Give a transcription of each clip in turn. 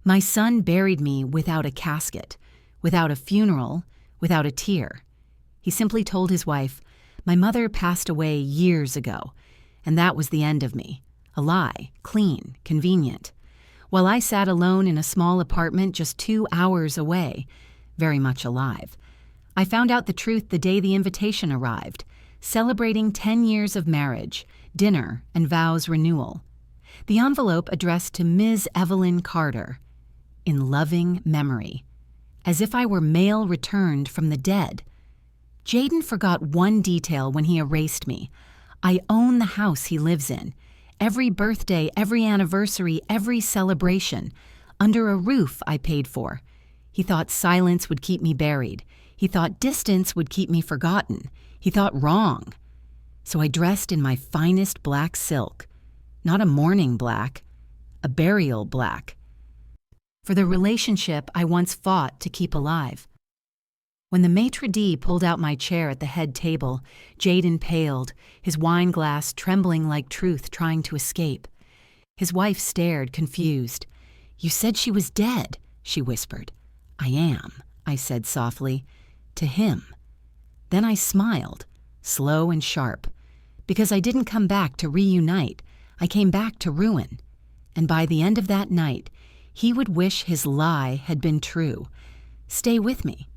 My son buried me without a casket, without a funeral, without a tear. He simply told his wife, "My mother passed away years ago," and that was the end of me. A lie, clean, convenient. While I sat alone in a small apartment just 2 hours away, very much alive. I found out the truth the day the invitation arrived, celebrating 10 years of marriage, dinner, and vows renewal. The envelope addressed to Ms. Evelyn Carter, in loving memory, as if I were mail returned from the dead. Jaden forgot one detail when he erased me. I own the house he lives in. Every birthday, every anniversary, every celebration. Under a roof I paid for. He thought silence would keep me buried. He thought distance would keep me forgotten. He thought wrong. So I dressed in my finest black silk. Not a mourning black, a burial black. For the relationship I once fought to keep alive. When the maitre d' pulled out my chair at the head table, Jaden paled, his wine glass trembling like truth trying to escape. His wife stared, confused. "You said she was dead," she whispered. "I am," I said softly, "to him." Then I smiled, slow and sharp, because I didn't come back to reunite. I came back to ruin. And by the end of that night, he would wish his lie had been true. Stay with me.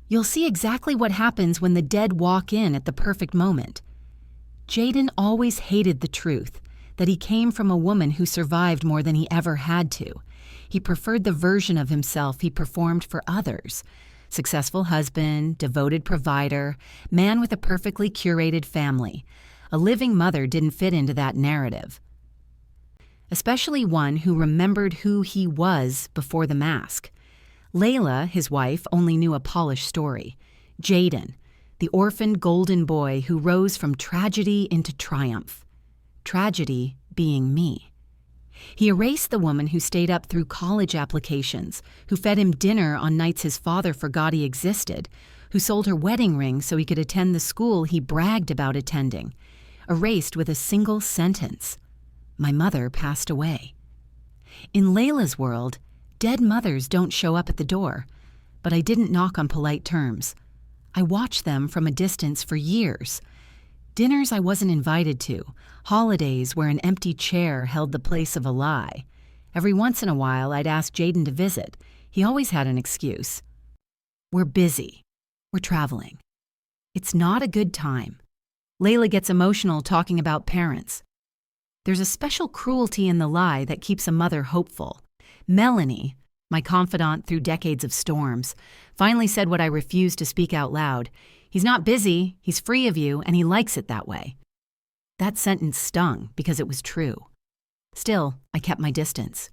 You'll see exactly what happens when the dead walk in at the perfect moment. Jaden always hated the truth, that he came from a woman who survived more than he ever had to. He preferred the version of himself he performed for others. Successful husband, devoted provider, man with a perfectly curated family. A living mother didn't fit into that narrative. Especially one who remembered who he was before the mask. Layla, his wife, only knew a polished story. Jaden, the orphaned golden boy who rose from tragedy into triumph. Tragedy being me. He erased the woman who stayed up through college applications, who fed him dinner on nights his father forgot he existed, who sold her wedding ring so he could attend the school he bragged about attending. Erased with a single sentence. My mother passed away. In Layla's world, dead mothers don't show up at the door, but I didn't knock on polite terms. I watched them from a distance for years. Dinners I wasn't invited to, holidays where an empty chair held the place of a lie. Every once in a while, I'd ask Jaden to visit. He always had an excuse. "We're busy. We're traveling. It's not a good time." Layla gets emotional talking about parents. There's a special cruelty in the lie that keeps a mother hopeful. Melanie, my confidant through decades of storms, finally said what I refused to speak out loud. "He's not busy, he's free of you, and he likes it that way." That sentence stung because it was true. Still, I kept my distance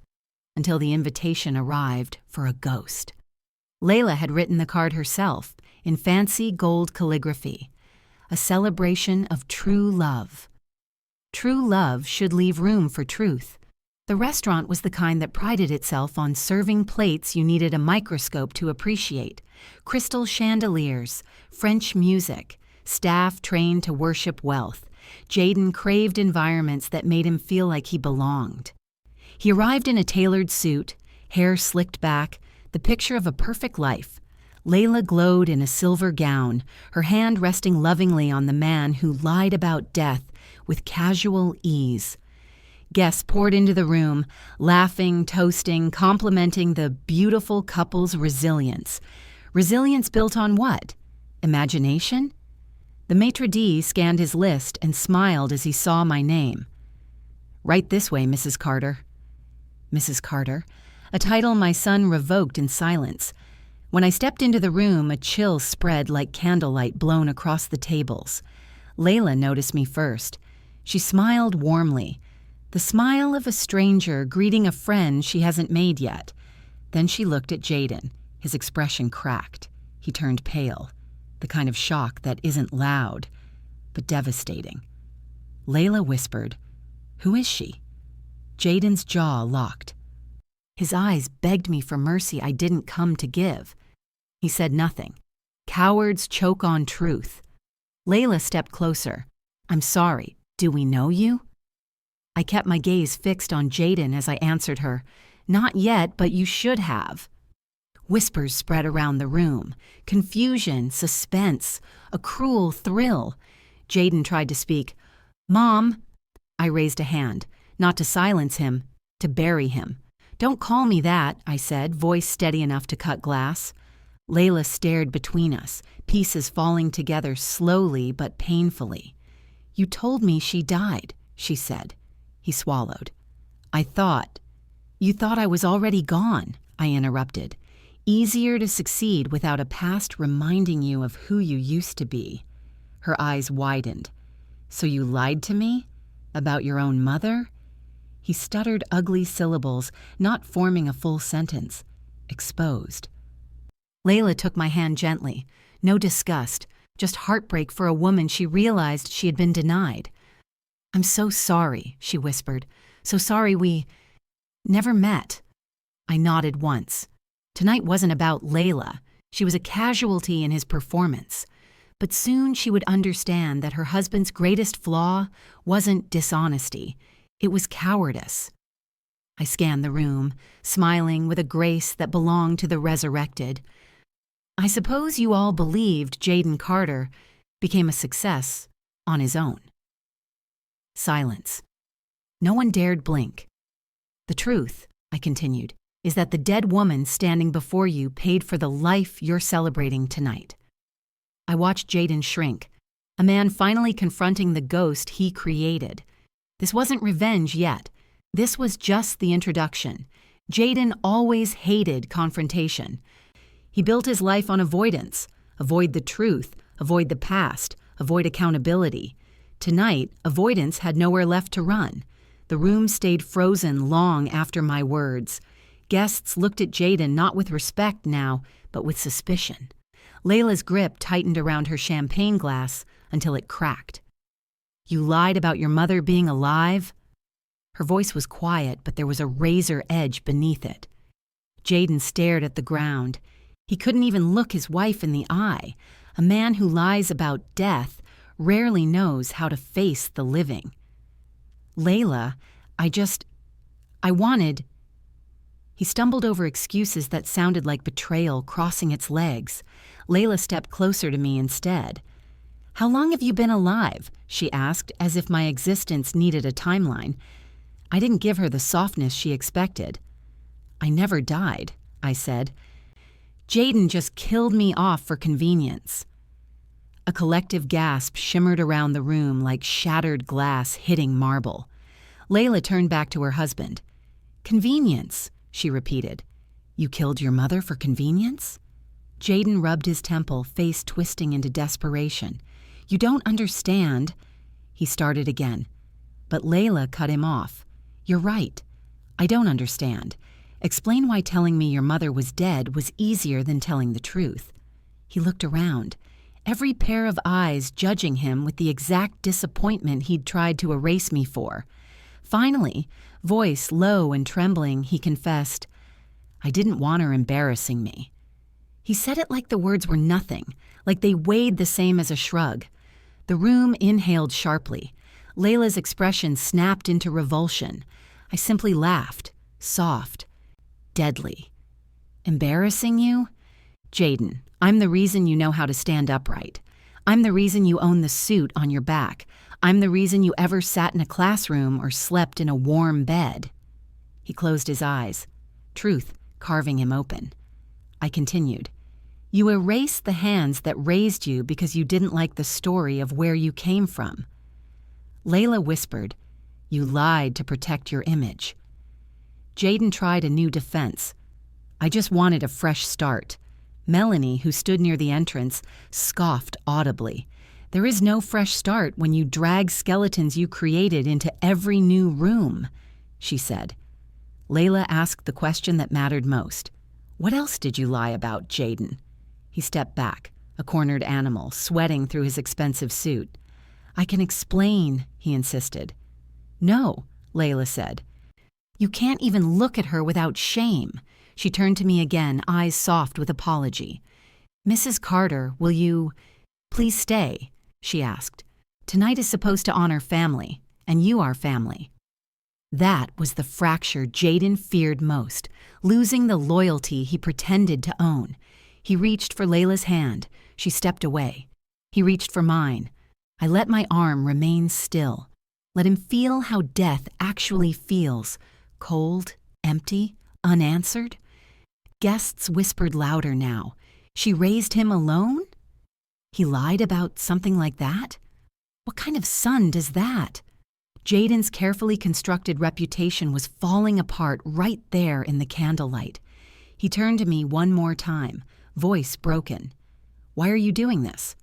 until the invitation arrived for a ghost. Layla had written the card herself in fancy gold calligraphy, a celebration of true love. True love should leave room for truth. The restaurant was the kind that prided itself on serving plates you needed a microscope to appreciate, crystal chandeliers, French music, staff trained to worship wealth. Jaden craved environments that made him feel like he belonged. He arrived in a tailored suit, hair slicked back, the picture of a perfect life. Layla glowed in a silver gown, her hand resting lovingly on the man who lied about death with casual ease. Guests poured into the room, laughing, toasting, complimenting the beautiful couple's resilience. Resilience built on what? Imagination? The maitre d' scanned his list and smiled as he saw my name. "Right this way, Mrs. Carter." Mrs. Carter, a title my son revoked in silence. When I stepped into the room, a chill spread like candlelight blown across the tables. Layla noticed me first. She smiled warmly, the smile of a stranger greeting a friend she hasn't made yet. Then she looked at Jaden. His expression cracked. He turned pale, the kind of shock that isn't loud, but devastating. Layla whispered, "Who is she?" Jaden's jaw locked. His eyes begged me for mercy I didn't come to give. He said nothing. Cowards choke on truth. Layla stepped closer. "I'm sorry. Do we know you?" I kept my gaze fixed on Jaden as I answered her. Not yet, but you should have. Whispers spread around the room. Confusion, suspense, a cruel thrill. Jaden tried to speak. Mom! I raised a hand, not to silence him, to bury him. Don't call me that, I said, voice steady enough to cut glass. Layla stared between us, pieces falling together slowly but painfully. You told me she died, she said. He swallowed. You thought I was already gone, I interrupted. Easier to succeed without a past reminding you of who you used to be. Her eyes widened. So you lied to me? About your own mother? He stuttered ugly syllables, not forming a full sentence. Exposed. Layla took my hand gently. No disgust, just heartbreak for a woman she realized she had been denied. I'm so sorry, she whispered. So sorry we never met. I nodded once. Tonight wasn't about Layla. She was a casualty in his performance. But soon she would understand that her husband's greatest flaw wasn't dishonesty. It was cowardice. I scanned the room, smiling with a grace that belonged to the resurrected. I suppose you all believed Jaden Carter became a success on his own. Silence. No one dared blink. The truth, I continued, is that the dead woman standing before you paid for the life you're celebrating tonight. I watched Jaden shrink, a man finally confronting the ghost he created. This wasn't revenge yet. This was just the introduction. Jaden always hated confrontation. He built his life on avoidance. Avoid the truth, avoid the past, avoid accountability. Tonight, avoidance had nowhere left to run. The room stayed frozen long after my words. Guests looked at Jaden not with respect now, but with suspicion. Layla's grip tightened around her champagne glass until it cracked. You lied about your mother being alive? Her voice was quiet, but there was a razor edge beneath it. Jaden stared at the ground. He couldn't even look his wife in the eye. A man who lies about death rarely knows how to face the living. Layla, I wanted... He stumbled over excuses that sounded like betrayal crossing its legs. Layla stepped closer to me instead. How long have you been alive? She asked, as if my existence needed a timeline. I didn't give her the softness she expected. I never died, I said. Jaden just killed me off for convenience. A collective gasp shimmered around the room like shattered glass hitting marble. Layla turned back to her husband. Convenience, she repeated. You killed your mother for convenience? Jaden rubbed his temple, face twisting into desperation. You don't understand. He started again. But Layla cut him off. You're right. I don't understand. Explain why telling me your mother was dead was easier than telling the truth. He looked around, every pair of eyes judging him with the exact disappointment he'd tried to erase me for. Finally, voice low and trembling, he confessed, I didn't want her embarrassing me. He said it like the words were nothing, like they weighed the same as a shrug. The room inhaled sharply. Layla's expression snapped into revulsion. I simply laughed, soft, deadly. Embarrassing you? Jaden, I'm the reason you know how to stand upright. I'm the reason you own the suit on your back. I'm the reason you ever sat in a classroom or slept in a warm bed. He closed his eyes, truth carving him open. I continued. You erased the hands that raised you because you didn't like the story of where you came from. Layla whispered, You lied to protect your image. Jaden tried a new defense. I just wanted a fresh start. Melanie, who stood near the entrance, scoffed audibly. There is no fresh start when you drag skeletons you created into every new room, she said. Layla asked the question that mattered most. What else did you lie about, Jaden? He stepped back, a cornered animal, sweating through his expensive suit. I can explain, he insisted. No, Layla said. You can't even look at her without shame. She turned to me again, eyes soft with apology. Mrs. Carter, will you please stay? She asked. Tonight is supposed to honor family, and you are family. That was the fracture Jaden feared most, losing the loyalty he pretended to own. He reached for Layla's hand. She stepped away. He reached for mine. I let my arm remain still. Let him feel how death actually feels. Cold, empty, unanswered. Guests whispered louder now. She raised him alone? He lied about something like that? What kind of son does that? Jaden's carefully constructed reputation was falling apart right there in the candlelight. He turned to me one more time, voice broken. "Why are you doing this?"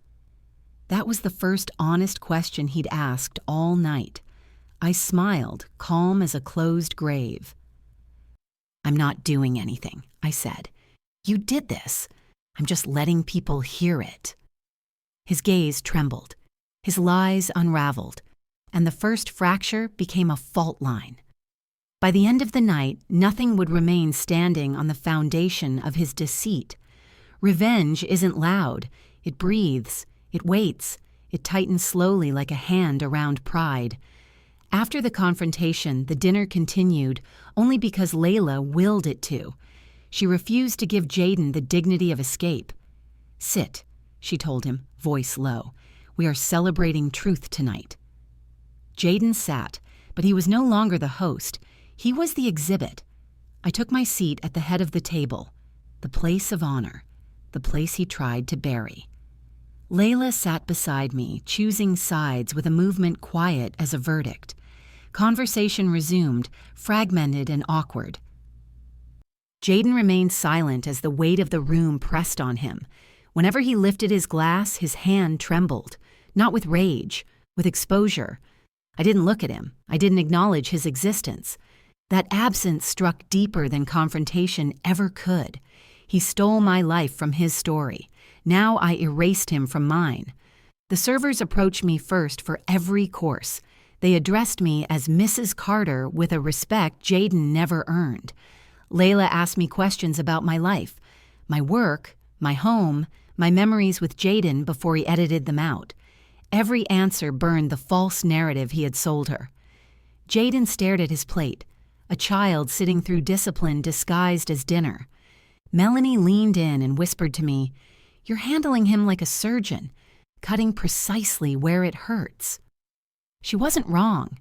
That was the first honest question he'd asked all night. I smiled, calm as a closed grave. "I'm not doing anything," I said. "You did this. I'm just letting people hear it." His gaze trembled. His lies unraveled, and the first fracture became a fault line. By the end of the night, nothing would remain standing on the foundation of his deceit. Revenge isn't loud. It breathes. It waits. It tightens slowly like a hand around pride. After the confrontation, the dinner continued only because Layla willed it to. She refused to give Jaden the dignity of escape. "Sit," she told him, voice low. "We are celebrating truth tonight." Jaden sat, but he was no longer the host. He was the exhibit. I took my seat at the head of the table, the place of honor, the place he tried to bury. Layla sat beside me, choosing sides with a movement quiet as a verdict. Conversation resumed, fragmented and awkward. Jaden remained silent as the weight of the room pressed on him. Whenever he lifted his glass, his hand trembled, not with rage, with exposure. I didn't look at him. I didn't acknowledge his existence. That absence struck deeper than confrontation ever could. He stole my life from his story. Now I erased him from mine. The servers approached me first for every course. They addressed me as Mrs. Carter with a respect Jaden never earned. Layla asked me questions about my life, my work, my home, my memories with Jaden before he edited them out. Every answer burned the false narrative he had sold her. Jaden stared at his plate, a child sitting through discipline disguised as dinner. Melanie leaned in and whispered to me, "You're handling him like a surgeon, cutting precisely where it hurts." She wasn't wrong.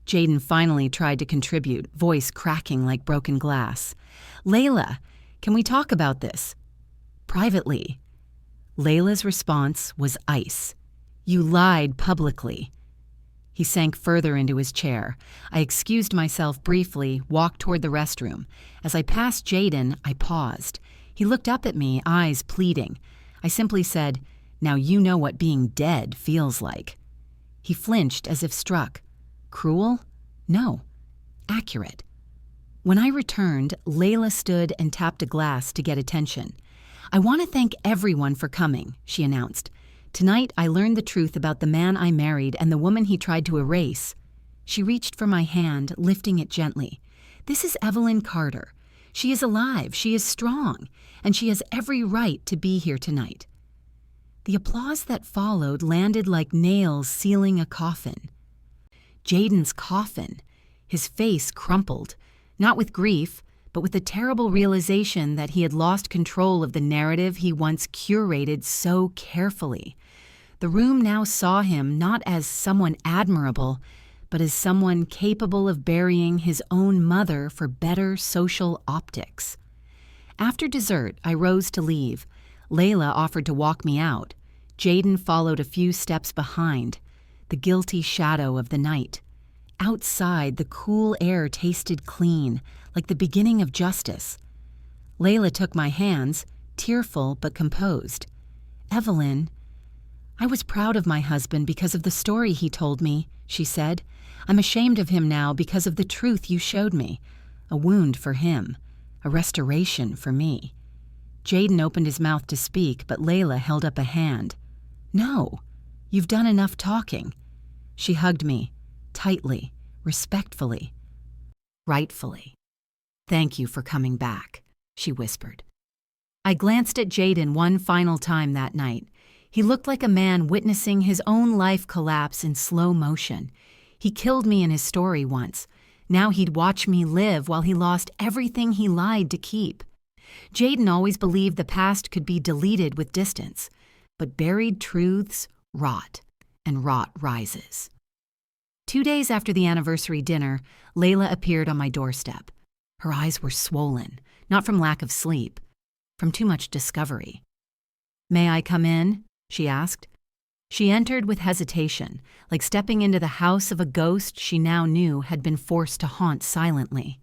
Jaden finally tried to contribute, voice cracking like broken glass. "Layla, can we talk about this? Privately." Layla's response was ice. "You lied publicly." He sank further into his chair. I excused myself briefly, walked toward the restroom. As I passed Jaden, I paused. He looked up at me, eyes pleading. I simply said, "Now you know what being dead feels like." He flinched as if struck. Cruel? No. Accurate. When I returned, Layla stood and tapped a glass to get attention. "I want to thank everyone for coming," she announced. "Tonight I learned the truth about the man I married and the woman he tried to erase." She reached for my hand, lifting it gently. "This is Evelyn Carter. She is alive, she is strong, and she has every right to be here tonight." The applause that followed landed like nails sealing a coffin. Jaden's coffin. His face crumpled, not with grief, but with the terrible realization that he had lost control of the narrative he once curated so carefully. The room now saw him not as someone admirable, but as someone capable of burying his own mother for better social optics. After dessert, I rose to leave. Layla offered to walk me out. Jaden followed a few steps behind, the guilty shadow of the night. Outside, the cool air tasted clean, like the beginning of justice. Layla took my hands, tearful but composed. "Evelyn, I was proud of my husband because of the story he told me," she said. "I'm ashamed of him now because of the truth you showed me. A wound for him, a restoration for me." Jaden opened his mouth to speak, but Layla held up a hand. "No, you've done enough talking." She hugged me, tightly, respectfully, rightfully. "Thank you for coming back," she whispered. I glanced at Jaden one final time that night. He looked like a man witnessing his own life collapse in slow motion. He killed me in his story once. Now he'd watch me live while he lost everything he lied to keep. Jaden always believed the past could be deleted with distance, but buried truths rot, and rot rises. 2 days after the anniversary dinner, Layla appeared on my doorstep. Her eyes were swollen, not from lack of sleep, from too much discovery. "May I come in?" she asked. She entered with hesitation, like stepping into the house of a ghost she now knew had been forced to haunt silently.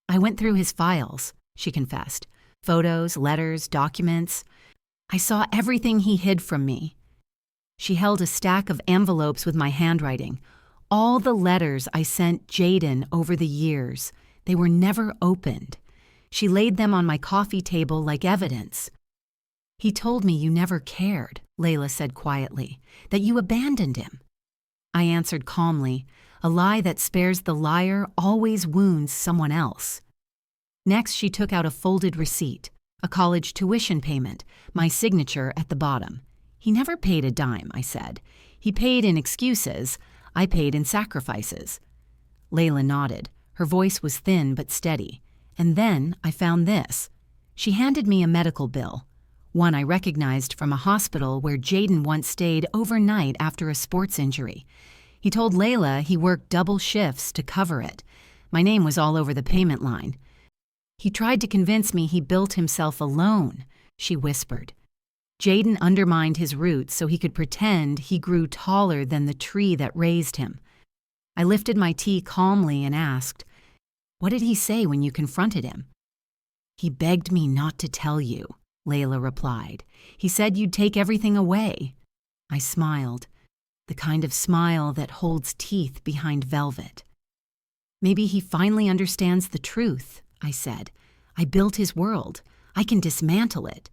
"I went through his files," she confessed. "Photos, letters, documents. I saw everything he hid from me." She held a stack of envelopes with my handwriting. All the letters I sent Jaden over the years. They were never opened. She laid them on my coffee table like evidence. "He told me you never cared," Layla said quietly, "that you abandoned him." I answered calmly, "A lie that spares the liar always wounds someone else." Next, she took out a folded receipt, a college tuition payment, my signature at the bottom. "He never paid a dime," I said. "He paid in excuses. I paid in sacrifices." Layla nodded. Her voice was thin but steady. And then I found this. She handed me a medical bill, one I recognized from a hospital where Jaden once stayed overnight after a sports injury. He told Layla he worked double shifts to cover it. My name was all over the payment line. "He tried to convince me he built himself alone," she whispered. "Jaden undermined his roots so he could pretend he grew taller than the tree that raised him." I lifted my tea calmly and asked, "What did he say when you confronted him?" "He begged me not to tell you," Layla replied. "He said you'd take everything away." I smiled, the kind of smile that holds teeth behind velvet. "Maybe he finally understands the truth," I said. "I built his world. I can dismantle it."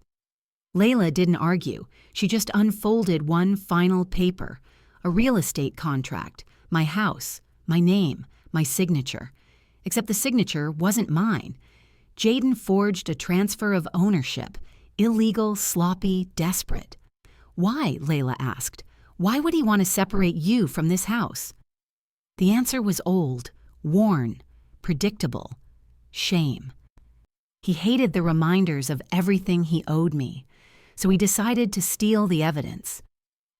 Layla didn't argue. She just unfolded one final paper, a real estate contract, my house, my name, my signature. Except the signature wasn't mine. Jaden forged a transfer of ownership, illegal, sloppy, desperate. "Why?" Layla asked. "Why would he want to separate you from this house?" The answer was old, worn, predictable. Shame. He hated the reminders of everything he owed me, so he decided to steal the evidence.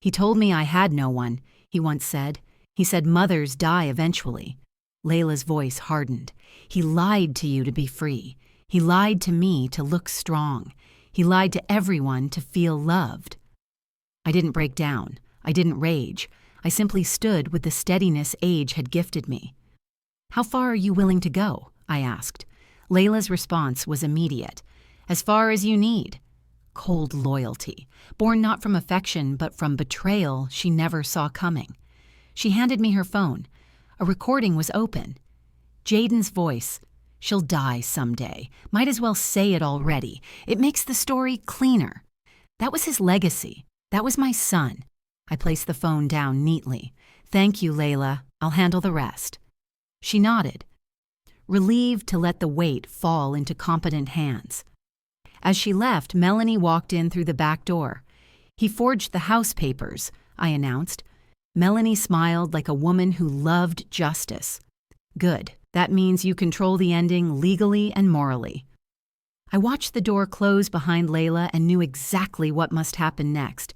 "He told me I had no one," he once said. "He said mothers die eventually." Layla's voice hardened. "He lied to you to be free. He lied to me to look strong. He lied to everyone to feel loved." I didn't break down. I didn't rage. I simply stood with the steadiness age had gifted me. "How far are you willing to go?" I asked. Layla's response was immediate. "As far as you need." Cold loyalty, born not from affection but from betrayal she never saw coming. She handed me her phone. A recording was open. Jaden's voice. "She'll die someday. Might as well say it already. It makes the story cleaner." That was his legacy. That was my son. I placed the phone down neatly. "Thank you, Layla. I'll handle the rest." She nodded, relieved to let the weight fall into competent hands. As she left, Melanie walked in through the back door. "He forged the house papers," I announced. Melanie smiled like a woman who loved justice. "Good. That means you control the ending legally and morally." I watched the door close behind Layla and knew exactly what must happen next.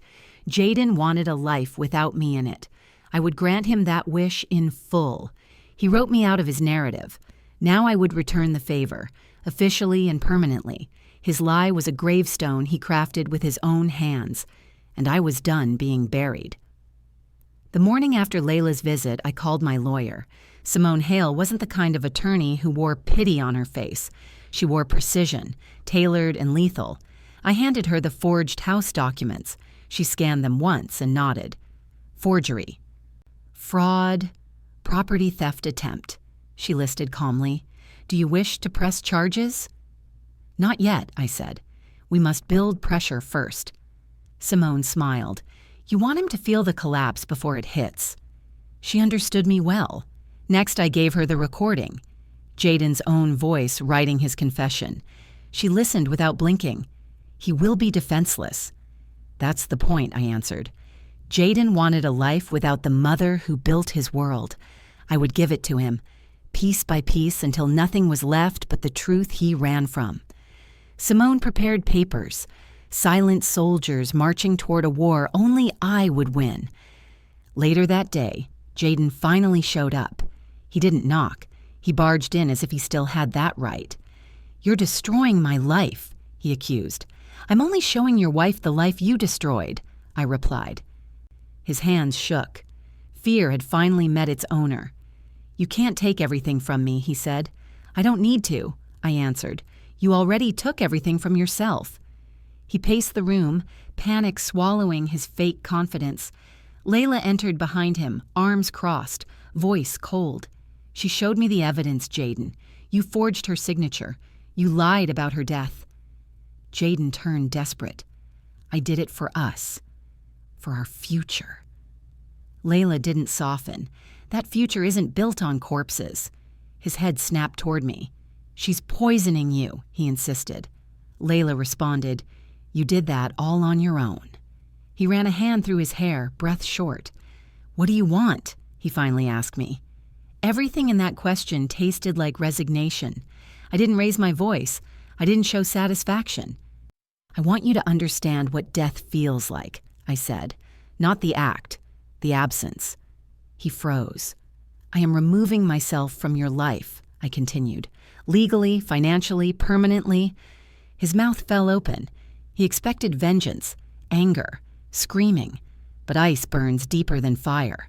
Jaden wanted a life without me in it. I would grant him that wish in full. He wrote me out of his narrative. Now I would return the favor, officially and permanently. His lie was a gravestone he crafted with his own hands, and I was done being buried. The morning after Layla's visit, I called my lawyer. Simone Hale wasn't the kind of attorney who wore pity on her face. She wore precision, tailored and lethal. I handed her the forged house documents. She scanned them once and nodded. "Forgery. Fraud. Property theft attempt," she listed calmly. "Do you wish to press charges?" "Not yet," I said. "We must build pressure first." Simone smiled. "You want him to feel the collapse before it hits." She understood me well. Next, I gave her the recording. Jaden's own voice writing his confession. She listened without blinking. "He will be defenseless." "That's the point," I answered. Jaden wanted a life without the mother who built his world. I would give it to him. piece by piece until nothing was left but the truth he ran from. Simone prepared papers, silent soldiers marching toward a war only I would win. Later that day, Jaden finally showed up. He didn't knock. He barged in as if he still had that right. "You're destroying my life," he accused. "I'm only showing your wife the life you destroyed," I replied. His hands shook. Fear had finally met its owner. "You can't take everything from me," he said. "I don't need to," I answered. "You already took everything from yourself." He paced the room, panic swallowing his fake confidence. Layla entered behind him, arms crossed, voice cold. "She showed me the evidence, Jaden. You forged her signature. You lied about her death." Jaden turned desperate. "I did it for us. For our future." Layla didn't soften. "That future isn't built on corpses." His head snapped toward me. "She's poisoning you," he insisted. Layla responded, "You did that all on your own." He ran a hand through his hair, breath short. "What do you want?" he finally asked me. Everything in that question tasted like resignation. I didn't raise my voice. I didn't show satisfaction. "I want you to understand what death feels like," I said. "Not the act, the absence." He froze. "I am removing myself from your life," I continued. "Legally, financially, permanently." His mouth fell open. He expected vengeance, anger, screaming. But ice burns deeper than fire.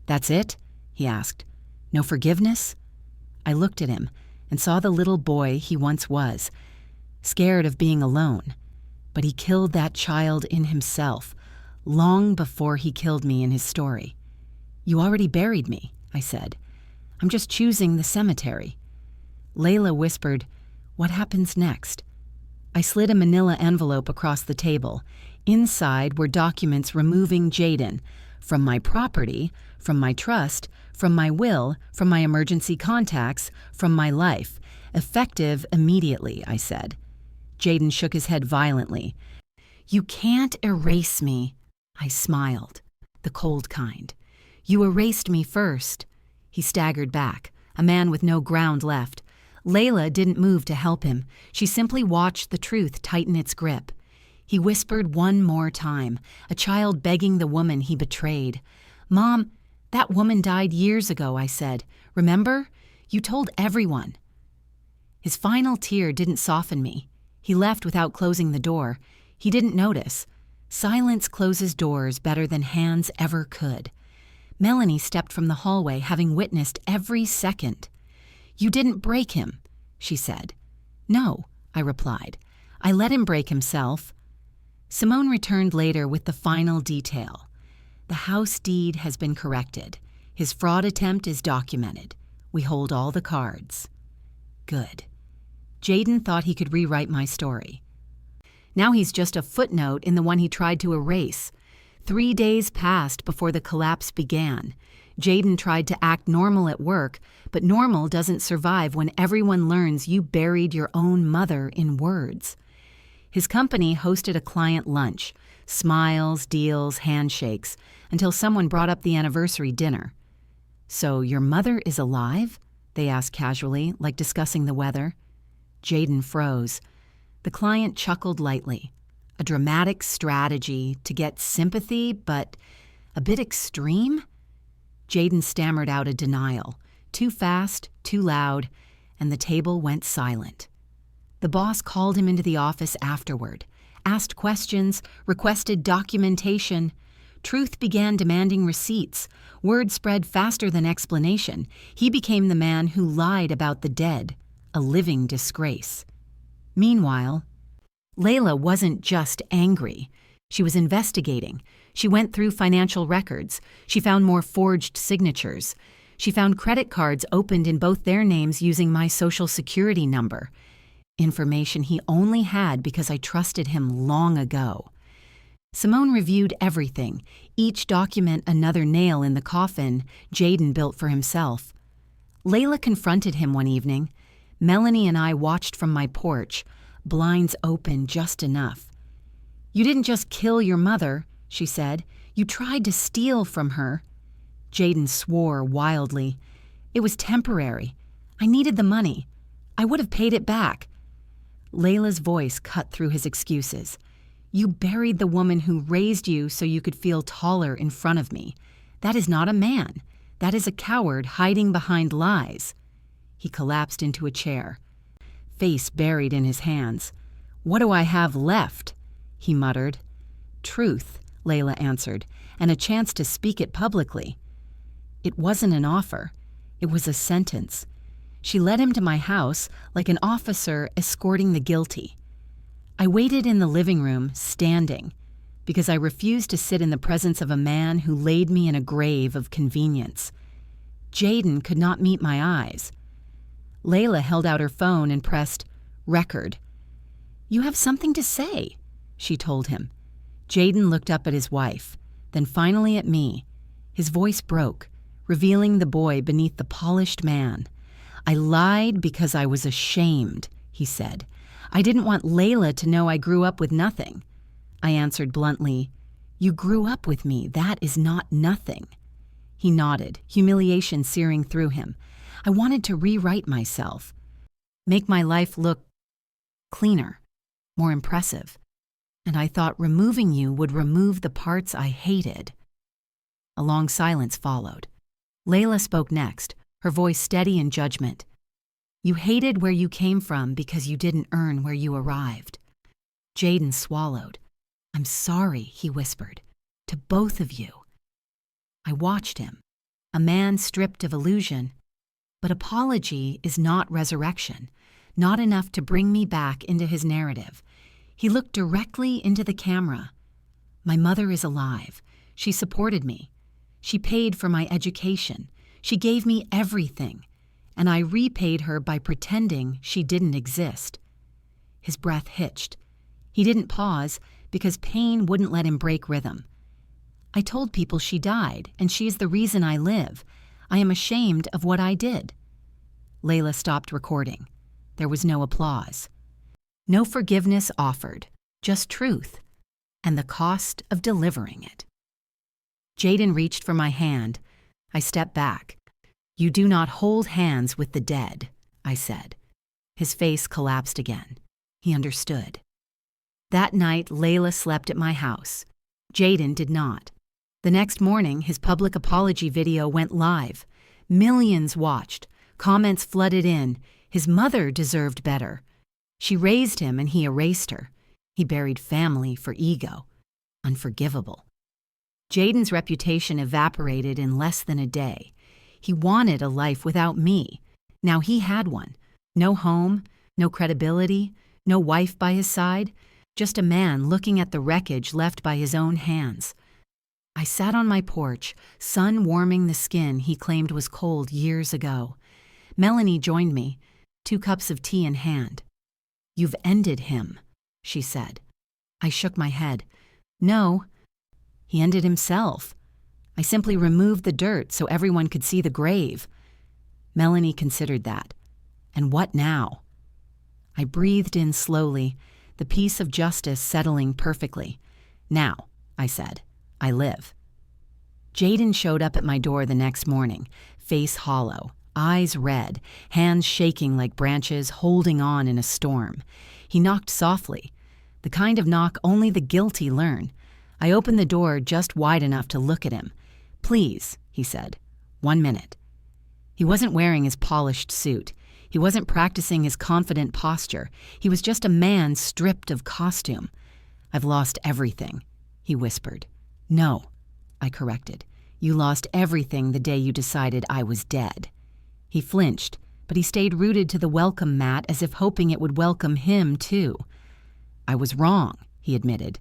"That's it?" he asked. "No forgiveness?" I looked at him and saw the little boy he once was, scared of being alone. But he killed that child in himself, long before he killed me in his story. "You already buried me," I said. "I'm just choosing the cemetery." Layla whispered, "What happens next?" I slid a manila envelope across the table. Inside were documents removing Jaden from my property, from my trust, from my will, from my emergency contacts, from my life. Effective immediately, I said. Jaden shook his head violently. "You can't erase me." I smiled, the cold kind. "You erased me first." He staggered back, a man with no ground left. Layla didn't move to help him. She simply watched the truth tighten its grip. He whispered one more time, a child begging the woman he betrayed. "Mom, that woman died years ago," I said. "Remember? You told everyone." His final tear didn't soften me. He left without closing the door. He didn't notice. Silence closes doors better than hands ever could. Melanie stepped from the hallway, having witnessed every second. "You didn't break him," she said. "No," I replied. "I let him break himself." Simone returned later with the final detail. "The house deed has been corrected. His fraud attempt is documented. We hold all the cards." Good. Jaden thought he could rewrite my story. Now he's just a footnote in the one he tried to erase. 3 days passed before the collapse began. Jaden tried to act normal at work, but normal doesn't survive when everyone learns you buried your own mother in words. His company hosted a client lunch, smiles, deals, handshakes, until someone brought up the anniversary dinner. "So your mother is alive?" they asked casually, like discussing the weather. Jaden froze. The client chuckled lightly. A dramatic strategy to get sympathy, but a bit extreme? Jaden stammered out a denial, too fast, too loud, and the table went silent. The boss called him into the office afterward, asked questions, requested documentation. Truth began demanding receipts. Word spread faster than explanation. He became the man who lied about the dead, a living disgrace. Meanwhile, Layla wasn't just angry. She was investigating. She went through financial records. She found more forged signatures. She found credit cards opened in both their names using my social security number. Information he only had because I trusted him long ago. Simone reviewed everything, each document another nail in the coffin Jaden built for himself. Layla confronted him one evening. Melanie and I watched from my porch, blinds open just enough. "You didn't just kill your mother," she said. "You tried to steal from her." Jaden swore wildly. "It was temporary. I needed the money. I would have paid it back. Layla's voice cut through his excuses. You buried the woman who raised you so you could feel taller in front of me. That is not a man. That is a coward hiding behind lies. He collapsed into a chair, face buried in his hands. What do I have left? He muttered. Truth, Layla answered, and a chance to speak it publicly. It wasn't an offer. It was a sentence. She led him to my house like an officer escorting the guilty. I waited in the living room, standing, because I refused to sit in the presence of a man who laid me in a grave of convenience. Jaden could not meet my eyes. Layla held out her phone and pressed record. You have something to say, she told him. Jaden looked up at his wife, then finally at me. His voice broke, revealing the boy beneath the polished man. I lied because I was ashamed, he said. I didn't want Layla to know I grew up with nothing. I answered bluntly, You grew up with me. That is not nothing. He nodded, humiliation searing through him. I wanted to rewrite myself, make my life look cleaner, more impressive. And I thought removing you would remove the parts I hated. A long silence followed. Layla spoke next, her voice steady in judgment. You hated where you came from because you didn't earn where you arrived. Jaden swallowed. I'm sorry, he whispered, to both of you. I watched him, a man stripped of illusion. But apology is not resurrection, not enough to bring me back into his narrative. He looked directly into the camera. My mother is alive. She supported me. She paid for my education. She gave me everything. And I repaid her by pretending she didn't exist. His breath hitched. He didn't pause because pain wouldn't let him break rhythm. I told people she died, and she is the reason I live. I am ashamed of what I did. Layla stopped recording. There was no applause. No forgiveness offered, just truth, and the cost of delivering it. Jaden reached for my hand. I stepped back. You do not hold hands with the dead, I said. His face collapsed again. He understood. That night, Layla slept at my house. Jaden did not. The next morning, his public apology video went live. Millions watched. Comments flooded in. His mother deserved better. She raised him and he erased her. He buried family for ego. Unforgivable. Jaden's reputation evaporated in less than a day. He wanted a life without me. Now he had one. No home, no credibility, no wife by his side, just a man looking at the wreckage left by his own hands. I sat on my porch, sun warming the skin he claimed was cold years ago. Melanie joined me, 2 cups of tea in hand. You've ended him, she said. I shook my head. No, he ended himself. I simply removed the dirt so everyone could see the grave. Melanie considered that. And what now? I breathed in slowly, the peace of justice settling perfectly. Now, I said, I live. Jaden showed up at my door the next morning, face hollow, eyes red, hands shaking like branches holding on in a storm. He knocked softly, the kind of knock only the guilty learn. I opened the door just wide enough to look at him. Please, he said, 1 minute. He wasn't wearing his polished suit. He wasn't practicing his confident posture. He was just a man stripped of costume. I've lost everything, he whispered. No, I corrected. You lost everything the day you decided I was dead. He flinched, but he stayed rooted to the welcome mat as if hoping it would welcome him too. I was wrong, he admitted.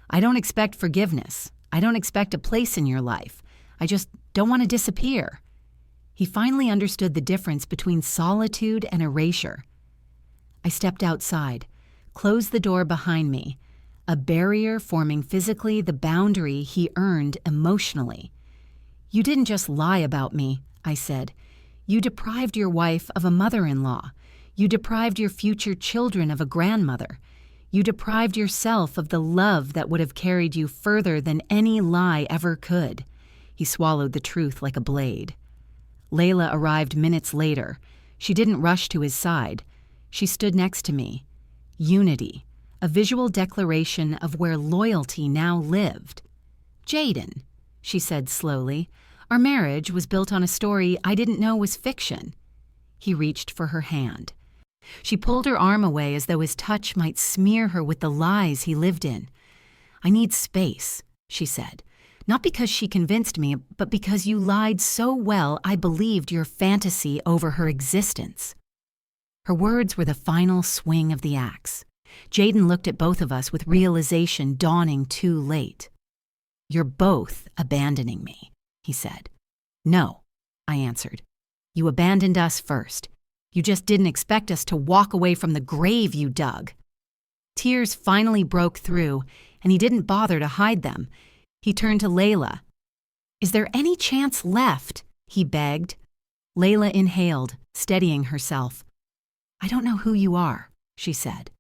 I don't expect forgiveness. I don't expect a place in your life. I just don't want to disappear. He finally understood the difference between solitude and erasure. I stepped outside, closed the door behind me, a barrier forming physically the boundary he earned emotionally. You didn't just lie about me, I said. You deprived your wife of a mother-in-law. You deprived your future children of a grandmother. You deprived yourself of the love that would have carried you further than any lie ever could. He swallowed the truth like a blade. Layla arrived minutes later, She didn't rush to his side. She stood next to me. Unity, a visual declaration of where loyalty now lived. "Jaden," she said slowly, "our marriage was built on a story I didn't know was fiction." He reached for her hand. She pulled her arm away as though his touch might smear her with the lies he lived in. "I need space," she said. "Not because she convinced me, but because you lied so well I believed your fantasy over her existence." Her words were the final swing of the axe. Jaden looked at both of us with realization dawning too late. "You're both abandoning me," he said. "No," I answered. "You abandoned us first. You just didn't expect us to walk away from the grave you dug." Tears finally broke through, and he didn't bother to hide them. He turned to Layla. "Is there any chance left?" he begged. Layla inhaled, steadying herself. "I don't know who you are," she said.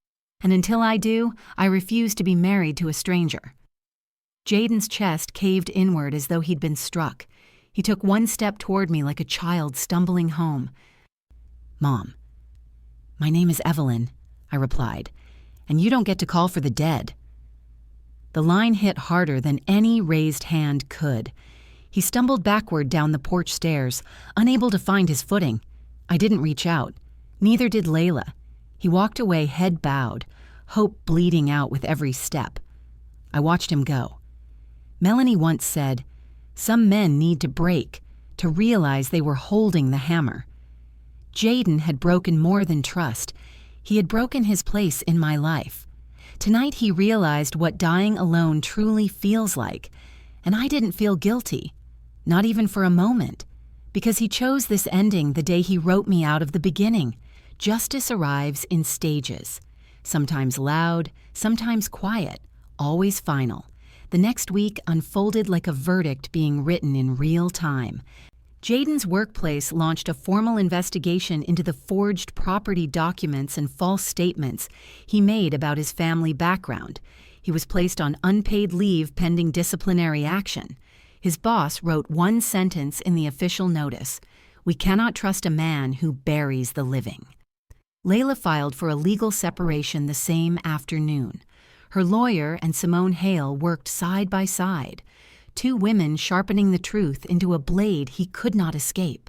"And until I do, I refuse to be married to a stranger." Jaden's chest caved inward as though he'd been struck. He took one step toward me like a child stumbling home. "Mom, my name is Evelyn," I replied, "and you don't get to call for the dead." The line hit harder than any raised hand could. He stumbled backward down the porch stairs, unable to find his footing. I didn't reach out. Neither did Layla. He walked away head bowed, hope bleeding out with every step. I watched him go. Melanie once said, "Some men need to break, to realize they were holding the hammer." Jaden had broken more than trust. He had broken his place in my life. Tonight he realized what dying alone truly feels like, and I didn't feel guilty, not even for a moment, because he chose this ending the day he wrote me out of the beginning. Justice arrives in stages, sometimes loud, sometimes quiet, always final. The next week unfolded like a verdict being written in real time. Jaden's workplace launched a formal investigation into the forged property documents and false statements he made about his family background. He was placed on unpaid leave pending disciplinary action. His boss wrote one sentence in the official notice: "We cannot trust a man who buries the living." Layla filed for a legal separation the same afternoon. Her lawyer and Simone Hale worked side by side, two women sharpening the truth into a blade he could not escape.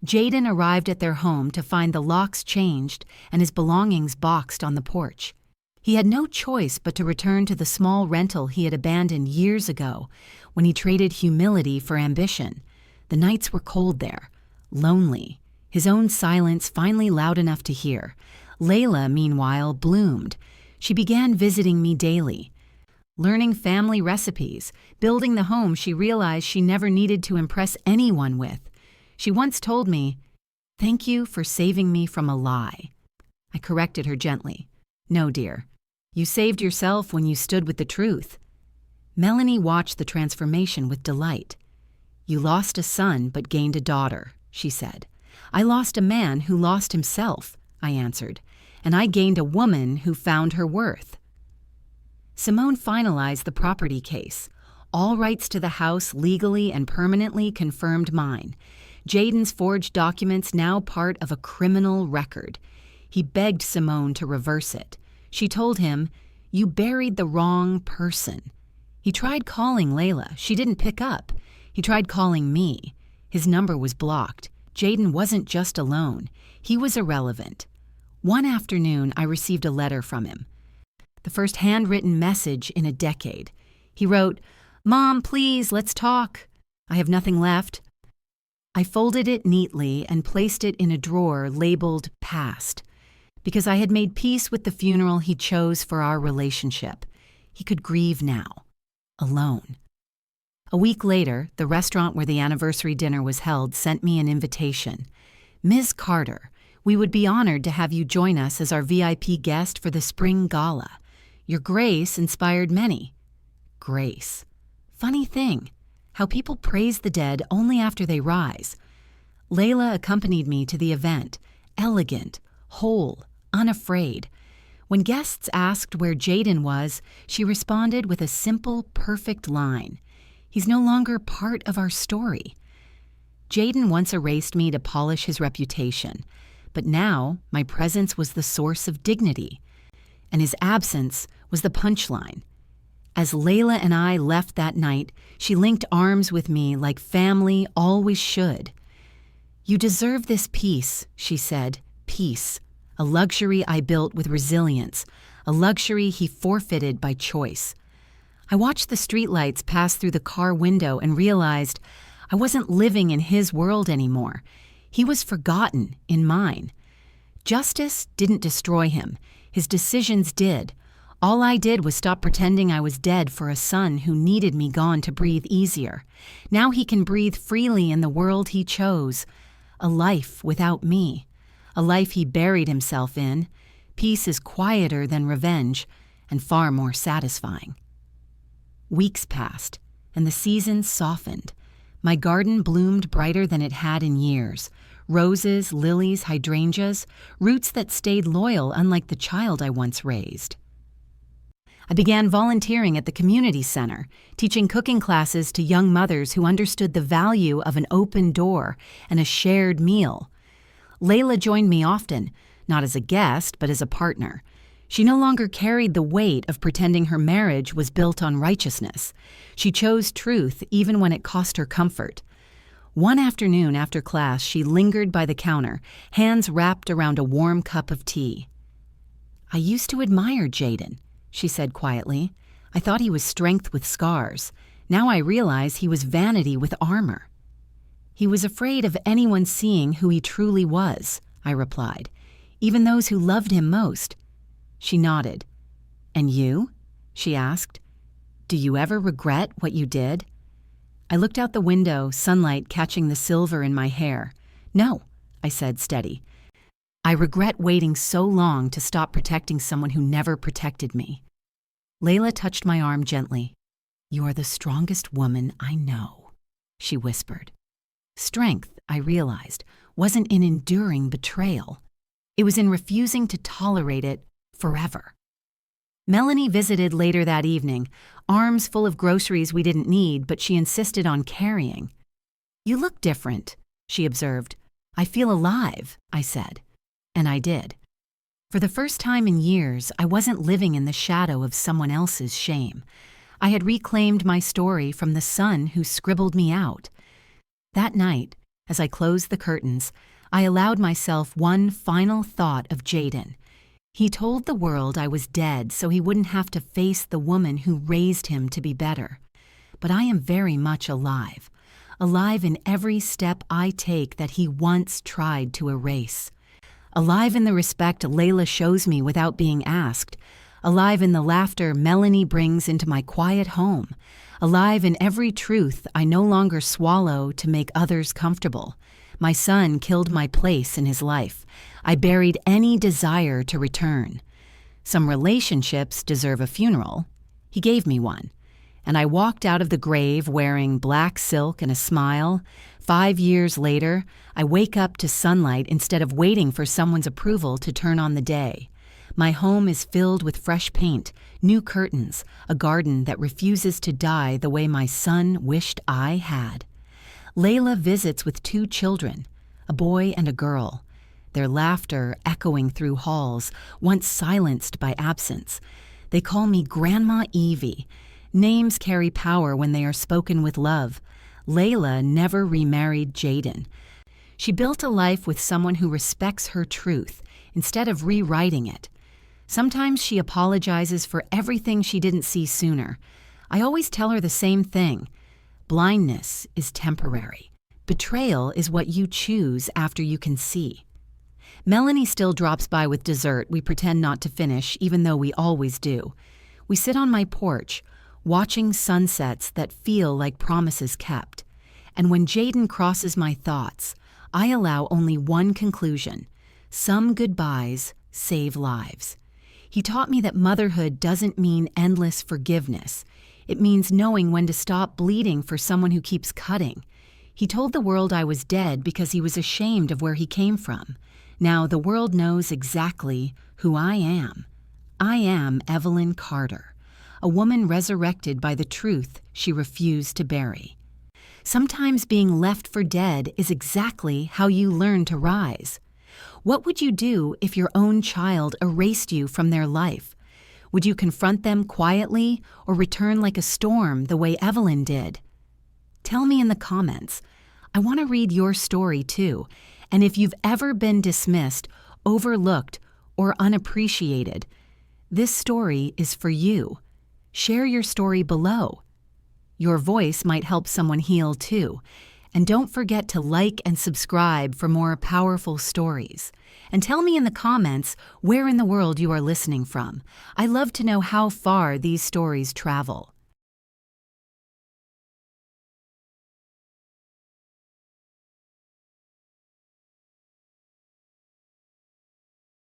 Jaden arrived at their home to find the locks changed and his belongings boxed on the porch. He had no choice but to return to the small rental he had abandoned years ago when he traded humility for ambition. The nights were cold there, lonely, his own silence finally loud enough to hear. Layla, meanwhile, bloomed. She began visiting me daily, learning family recipes, building the home she realized she never needed to impress anyone with. She once told me, "Thank you for saving me from a lie." I corrected her gently. "No, dear. You saved yourself when you stood with the truth." Melanie watched the transformation with delight. "You lost a son but gained a daughter," she said. "I lost a man who lost himself," I answered, "and I gained a woman who found her worth." Simone finalized the property case. All rights to the house legally and permanently confirmed mine. Jaden's forged documents now part of a criminal record. He begged Simone to reverse it. She told him, "You buried the wrong person." He tried calling Layla. She didn't pick up. He tried calling me. His number was blocked. Jaden wasn't just alone. He was irrelevant. One afternoon, I received a letter from him. The first handwritten message in a decade. He wrote, "Mom, please, let's talk. I have nothing left." I folded it neatly and placed it in a drawer labeled Past, because I had made peace with the funeral he chose for our relationship. He could grieve now, alone. A week later, the restaurant where the anniversary dinner was held sent me an invitation. "Ms. Carter, we would be honored to have you join us as our VIP guest for the spring gala. Your grace inspired many." Grace. Funny thing, how people praise the dead only after they rise. Layla accompanied me to the event, elegant, whole, unafraid. When guests asked where Jaden was, she responded with a simple, perfect line: "He's no longer part of our story." Jaden once erased me to polish his reputation. but now my presence was the source of dignity, and his absence was the punchline. As Layla and I left that night, she linked arms with me like family always should. "You deserve this peace," she said. Peace, a luxury I built with resilience, a luxury he forfeited by choice. I watched the streetlights pass through the car window and realized I wasn't living in his world anymore. He was forgotten in mine. Justice didn't destroy him. His decisions did. All I did was stop pretending I was dead for a son who needed me gone to breathe easier. Now he can breathe freely in the world he chose. A life without me. A life he buried himself in. Peace is quieter than revenge and far more satisfying. Weeks passed, and the seasons softened. My garden bloomed brighter than it had in years. Roses, lilies, hydrangeas, roots that stayed loyal unlike the child I once raised. I began volunteering at the community center, teaching cooking classes to young mothers who understood the value of an open door and a shared meal. Layla joined me often, not as a guest, but as a partner. She no longer carried the weight of pretending her marriage was built on righteousness. She chose truth even when it cost her comfort. One afternoon after class, she lingered by the counter, hands wrapped around a warm cup of tea. "I used to admire Jaden," she said quietly. "I thought he was strength with scars. Now I realize he was vanity with armor." "He was afraid of anyone seeing who he truly was," I replied, "even those who loved him most." She nodded. "And you?" she asked. "Do you ever regret what you did?" I looked out the window, sunlight catching the silver in my hair. "No," I said, steady. "I regret waiting so long to stop protecting someone who never protected me." Layla touched my arm gently. "You are the strongest woman I know," she whispered. Strength, I realized, wasn't in enduring betrayal. It was in refusing to tolerate it forever. Melanie visited later that evening, arms full of groceries we didn't need, but she insisted on carrying. "You look different," she observed. "I feel alive," I said. And I did. For the first time in years, I wasn't living in the shadow of someone else's shame. I had reclaimed my story from the son who scribbled me out. That night, as I closed the curtains, I allowed myself one final thought of Jaden. He told the world I was dead so he wouldn't have to face the woman who raised him to be better. But I am very much alive. Alive in every step I take that he once tried to erase. Alive in the respect Layla shows me without being asked. Alive in the laughter Melanie brings into my quiet home. Alive in every truth I no longer swallow to make others comfortable. My son killed my place in his life. I buried any desire to return. Some relationships deserve a funeral. He gave me one. And I walked out of the grave wearing black silk and a smile. 5 years later, I wake up to sunlight instead of waiting for someone's approval to turn on the day. My home is filled with fresh paint, new curtains, a garden that refuses to die the way my son wished I had. Layla visits with 2 children, a boy and a girl, their laughter echoing through halls, once silenced by absence. They call me Grandma Evie. Names carry power when they are spoken with love. Layla never remarried Jaden. She built a life with someone who respects her truth instead of rewriting it. Sometimes she apologizes for everything she didn't see sooner. I always tell her the same thing. Blindness is temporary. Betrayal is what you choose after you can see. Melanie still drops by with dessert we pretend not to finish, even though we always do. We sit on my porch, watching sunsets that feel like promises kept. And when Jaden crosses my thoughts, I allow only one conclusion. Some goodbyes save lives. He taught me that motherhood doesn't mean endless forgiveness. It means knowing when to stop bleeding for someone who keeps cutting. He told the world I was dead because he was ashamed of where he came from. Now the world knows exactly who I am. I am Evelyn Carter, a woman resurrected by the truth she refused to bury. Sometimes being left for dead is exactly how you learn to rise. What would you do if your own child erased you from their life? Would you confront them quietly or return like a storm the way Evelyn did? Tell me in the comments. I want to read your story too, and if you've ever been dismissed, overlooked, or unappreciated, this story is for you. Share your story below. Your voice might help someone heal too. And don't forget to like and subscribe for more powerful stories. And tell me in the comments where in the world you are listening from. I love to know how far these stories travel.